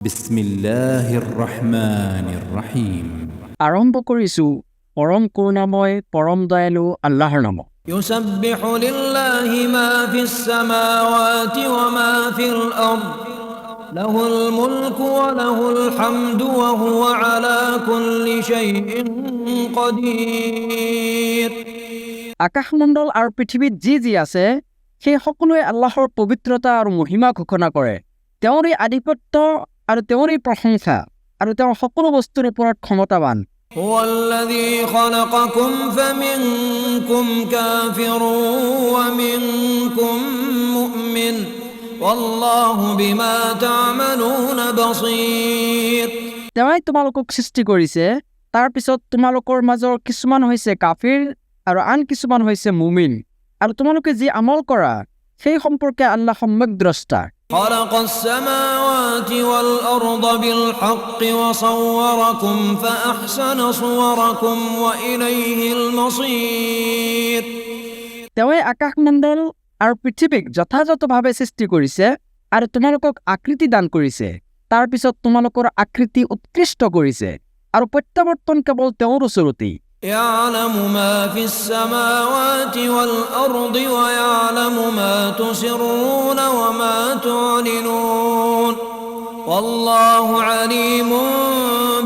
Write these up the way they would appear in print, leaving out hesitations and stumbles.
বিসমিল্লাহির রহমানির রহিম। আৰম্ভ কৰিছো পৰম কৰুণাময় পৰম দয়ালু আল্লাহৰ নামত। يسبح لله ما في السماوات وما في الأرض له الملك وله الحمد وهو على كل شيء قدير। আকাশমণ্ডল আৰু পৃথিৱীত যি আছে সেই সকলোৱে আল্লাহৰ পবিত্ৰতা আৰু মহিমা ঘোষণা কৰে। তেওঁৰে আধিপত্য আৰু তেওঁৰে প্ৰশংসা আৰু তেওঁ সকলো বস্তুৰ ওপৰত ক্ষমতাৱান। هو الذي خلقكم فمنكم كافر ومنكم مؤمن والله بما تعملون بصير। তেওঁই তোমালোকক সৃষ্টি কৰিছে, তাৰ পিছত তোমালোকৰ মাজৰ কিছুমান হৈছে কাফিৰ আৰু আন কিছুমান হৈছে মুমিন, আৰু তোমালোকে যি আমল কৰা সেই সম্পৰ্কে আল্লাহ সম্যক দ্ৰষ্টা। خلق السماوات والأرض بالحق وصوركم فأحسن صوركم وإليه المصير। তেওঁই আকাশমণ্ডল আৰু পৃথিৱীক যথাযথভাৱে সৃষ্টি কৰিছে আৰু তোমালোকক আকৃতি দান কৰিছে, তাৰ পিছত তোমালোকৰ আকৃতি উৎকৃষ্ট কৰিছে, আৰু প্ৰত্যাৱৰ্তন কেৱল তেওঁৰ ওচৰতেই। يعلم ما في السماوات والأرض ويعلم ما تسرون وما تعلنون والله عليم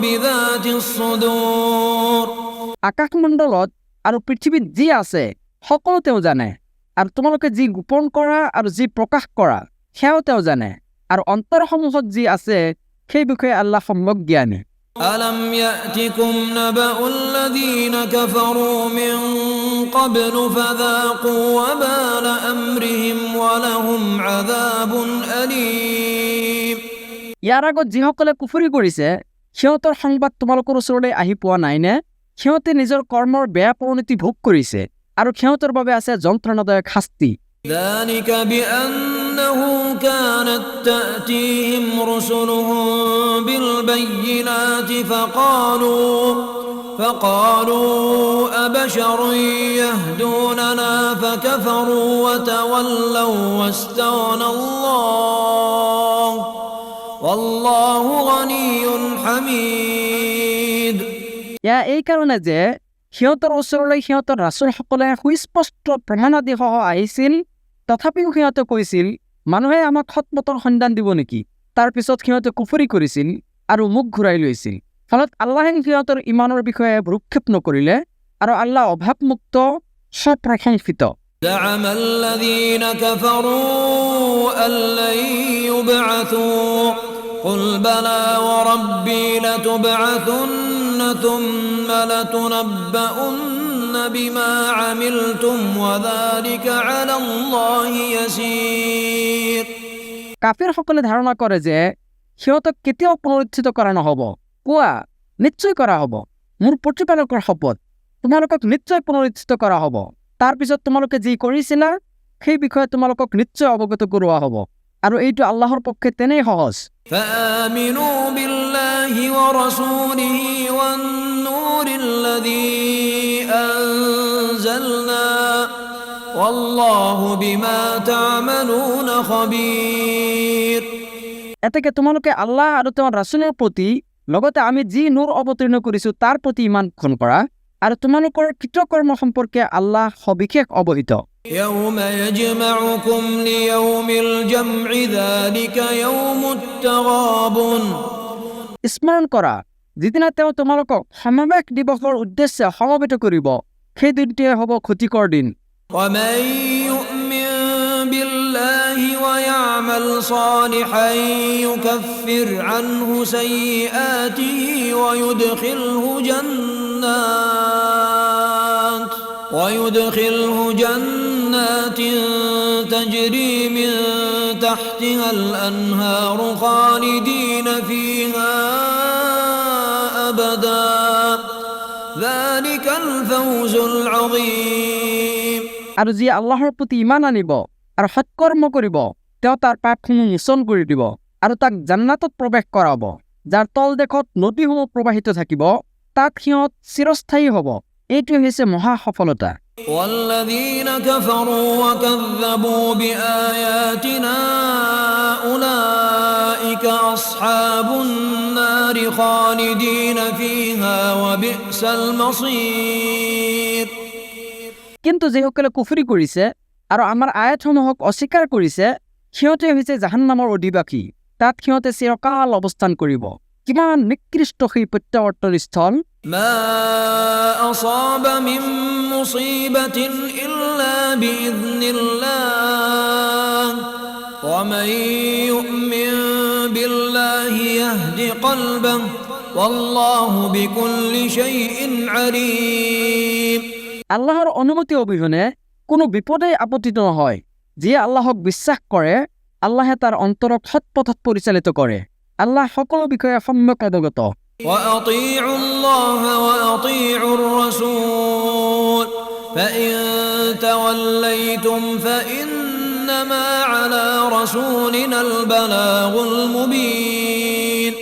بذات الصدور। আকাশমণ্ডলত আৰু পৃথিৱীত যি আছে সকলো তেওঁ জানে, আৰু তোমালোকে যি গোপন কৰা আৰু যি প্ৰকাশ কৰা সেয়াও তেওঁ জানে, আৰু অন্তৰসমূহত যি আছে সেই বিষয়ে আল্লাহ সম্যক জ্ঞানী। ألم يأتكم نبأ الذين كفروا من قبل فذاقوا وبال أمرهم ولهم عذاب أليم। ইয়াৰ আগত যিসকলে কুফৰি কৰিছে সিহঁতৰ সংবাদ তোমালোকৰ ওচৰলৈ আহি পোৱা নাইনে? সিহঁতে নিজৰ কৰ্মৰ বেয়া পৰিণতি ভোগ কৰিছে, আৰু সিহঁতৰ বাবে আছে যন্ত্ৰণাদায়ক শাস্তি। ذلك بأنه كانت تأتيهم رسلهم بالبينات فقالوا أبشر يهدوننا فكفروا وتولوا واستغنى الله والله غني حميد। এয়া এই কাৰণে যে সিহঁতৰ ওচৰলৈ সিহঁতৰ ৰাচুলসকলে সুস্পষ্ট প্ৰমাণাদিসহ আহিছিল, তথাপিও সিহঁতে কৈছিল মানুহে আমাক সৎমতৰ সন্ধান দিব নেকি? তাৰ পিছত সিহঁতে কুফৰি কৰিছিল আৰু মুখ ঘূৰাই লৈছিল, ফলত আল্লাহে সিহঁতৰ ইমানৰ বিষয়ে ভ্ৰক্ষেপ নকৰিলে, আৰু আল্লাহ অভাৱমুক্ত স্বপ্ৰশংসিত। زعم الذين كفروا أن لن يبعثوا قل بلى وربي لتبعثن ثم لتنبؤن بما عملتم وذلك على الله يسير। কাফিৰসকলে ধাৰণা কৰে যে সিহঁতক কেতিয়াও পুনৰুত্থিত কৰা নহ'ব। কোৱা, নিশ্চয় কৰা হ'ব, মোৰ প্ৰতিপালকৰ শপত, তোমালোকক নিশ্চয় পুনৰুত্থিত কৰা হ'ব, তাৰ পিছত তোমালোকে যি কৰিছিলা সেই বিষয়ে তোমালোকক নিশ্চয় অৱগত কৰোৱা হ'ব, আৰু এইটো আল্লাহৰ পক্ষে তেনেই সহজ। فآمنوا بالله ورسوله والنور الذي أنزلنا والله بما تعملون خبير। এতেকে তোমালোকে আল্লাহ আৰু তেওঁৰ ৰাছুলৰ প্ৰতি, লগতে আমি যি নূৰ অৱতীৰ্ণ কৰিছো তাৰ প্ৰতি ইমান গ্ৰহণ কৰা, আৰু তোমালোকৰ কৃতকৰ্ম সম্পৰ্কে আল্লাহ সবিশেষ অৱহিত। يوم يجمعكم ليوم الجمع ذلك يوم التغابن। স্মৰণ কৰা, যিদিনা তেওঁ তোমালোকক সমাৱেশ দিৱসৰ উদ্দেশ্যে সমবেত কৰিব, সেই দিনটোৱে হ'ব ক্ষতিকৰ দিন। ومن يؤمن بالله ويعمل صالحا يكفر عنه سيئاته ويدخله جنات تجري من تحتها الأنهار خالدين فيها أبدا ذلك الفوز العظيم। আৰু যি আল্লাহৰ প্ৰতি ইমান আনিব আৰু সৎকৰ্ম কৰিব, তেওঁ তাৰ পাপসমূহ মোচন কৰি দিব আৰু তাক জান্নাতত প্ৰৱেশ কৰাব, যাৰ তল দেশত নদীসমূহ প্ৰবাহিত থাকিব, তাত সিহঁত চিৰস্থায়ী হ'ব, এইটোৱে হৈছে মহা সফলতা। والذين كفروا وكذبوا بآياتنا أولئك أصحاب النار خالدين فيها وبئس المصير। কিন্তু যিসকলে কুফৰি কৰিছে আৰু আমাৰ আয়াতসমূহক অস্বীকাৰ কৰিছে সিহঁতে হৈছে জাহান্নামৰ অধিবাসী, তাত সিহঁতে চিৰকাল অৱস্থান কৰিব। কিমান নিকৃষ্ট সেই প্ৰত্যাৱৰ্তন স্থল। ما أصاب من مصيبة إلا بإذن الله ومن يؤمن بالله يهد قلبه والله بكل شيء عليم। আল্লাহৰ অনুমতি অবিহনে কোনো বিপদে আপতিত নহয়। যিয়ে আল্লাহক বিশ্বাস কৰে আল্লাহে তাৰ অন্তৰক সৎপথত পৰিচালিত কৰে। আল্লাহ সকলো বিষয়ে সম্যক অৱগত। وأطيعوا الله وأطيعوا الرسول فإن توليتم فإنما على رسولنا البلاغ المبين।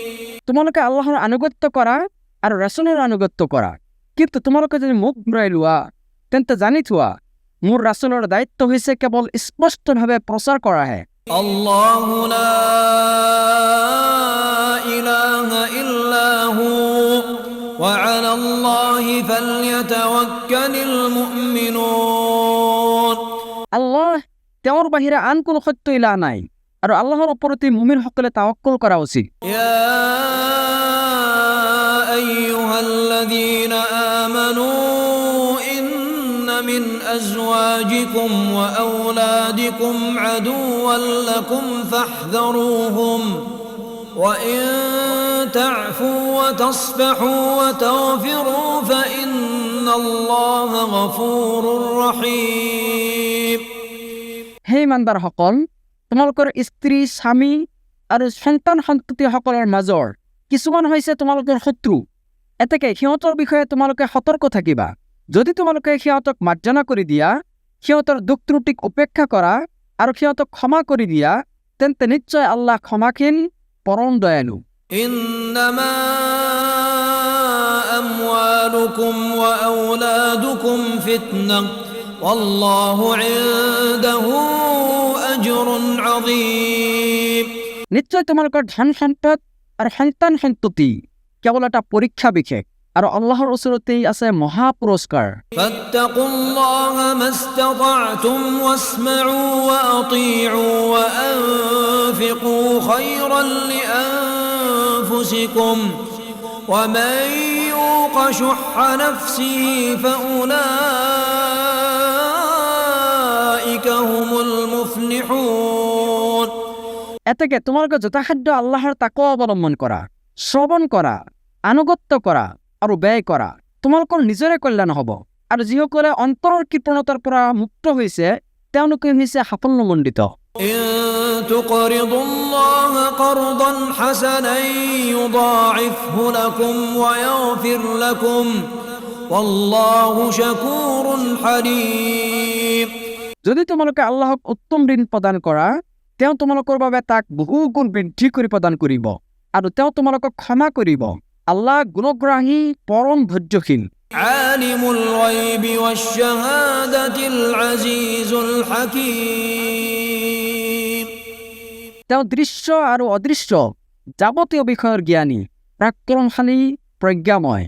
তোমালোকে আল্লাহৰ আনুগত্য কৰা আৰু ৰাসূলৰ আনুগত্য কৰা, কিন্তু তোমালোকে যদি মুখ ঘূৰাই লোৱা তেন্তে জানি থোৱা মোৰ ৰাসূলৰ দায়িত্ব হৈছে কেৱল স্পষ্টভাৱে প্ৰচাৰ কৰাহে। الله لا إله إلا هو وعلى الله فليتوكل المؤمنون। আল্লাহ তেওঁৰ বাহিৰে আন কোনো সত্য ইলাহ নাই আৰু আল্লাহৰ ওপৰতে মুমিনসকলে তাৱাক্কুল কৰা উচিত। يا أيها الذين آمنوا إن من أزواجكم وأولادكم عدوا لكم فاحذروهم وإن تعفوا وتصفحوا وتغفروا فإن الله غفور رحيم। হে ইমানদাৰসকল, তোমালোকৰ স্ত্ৰী, স্বামী আৰু সন্তান সন্ততিসকলৰ মাজৰ কিছুমান হৈছে তোমালোকৰ শত্ৰু। এতেকে সিহঁতৰ বিষয়ে তোমালোকে সতৰ্ক থাকিবা। যদি তোমালোকে সিহঁতক মাৰ্জনা কৰি দিয়া, সিহঁতৰ দুখ ত্ৰুটিক উপেক্ষা কৰা আৰু সিহঁতক ক্ষমা কৰি দিয়া, তেন্তে নিশ্চয় আল্লাহ ক্ষমাশীল, পৰম দয়ালু। إنما أموالكم وأولادكم فتنة والله عنده أجر عظيم। নিশ্চয় তোমালোকৰ ধন সম্পদ আৰু সন্তান সন্ততি কেৱল এটা পৰীক্ষা বিশেষ আৰু আল্লাহৰ ওচৰতেই আছে মহা পুৰস্কাৰ। فاتقوا الله ما استطعتم واسمعوا وأطيعوا وأنفقوا خيرا لأنفسكم ومن يوق شح نفسه فأولئك هم المفلحون। এতেকে তোমালোকে যথাসাধ্য আল্লাহৰ তাকৱা অৱলম্বন কৰা, শ্ৰৱণ কৰা, আনুগত্য কৰা আৰু ব্যয় কৰা, তোমালোকৰ নিজৰে কল্যাণ হ'ব। আৰু যিসকলে অন্তৰৰ কৃপণতাৰ পৰা মুক্ত হৈছে তেওঁলোকে হৈছে সাফল্যমণ্ডিত। إن تقرضوا الله قرضا حسنا يضاعفه لكم ويغفر لكم والله شكور حليم। যদি তোমালোকে আল্লাহক উত্তম ঋণ প্ৰদান কৰা তেওঁ তোমালোকৰ বাবে তাক বহু গুণ বৃদ্ধি কৰি প্ৰদান কৰিব আৰু তেওঁ তোমালোকক ক্ষমা কৰিব। আল্লাহ গুণগ্ৰাহী, পৰম ধৈৰ্যশীল। عالم الغيب والشهادة العزيز الحكيم। তেওঁ দৃশ্য আৰু অদৃশ্য যাৱতীয় বিষয়ৰ জ্ঞানী, পৰাক্ৰমশালী, প্ৰজ্ঞাময়।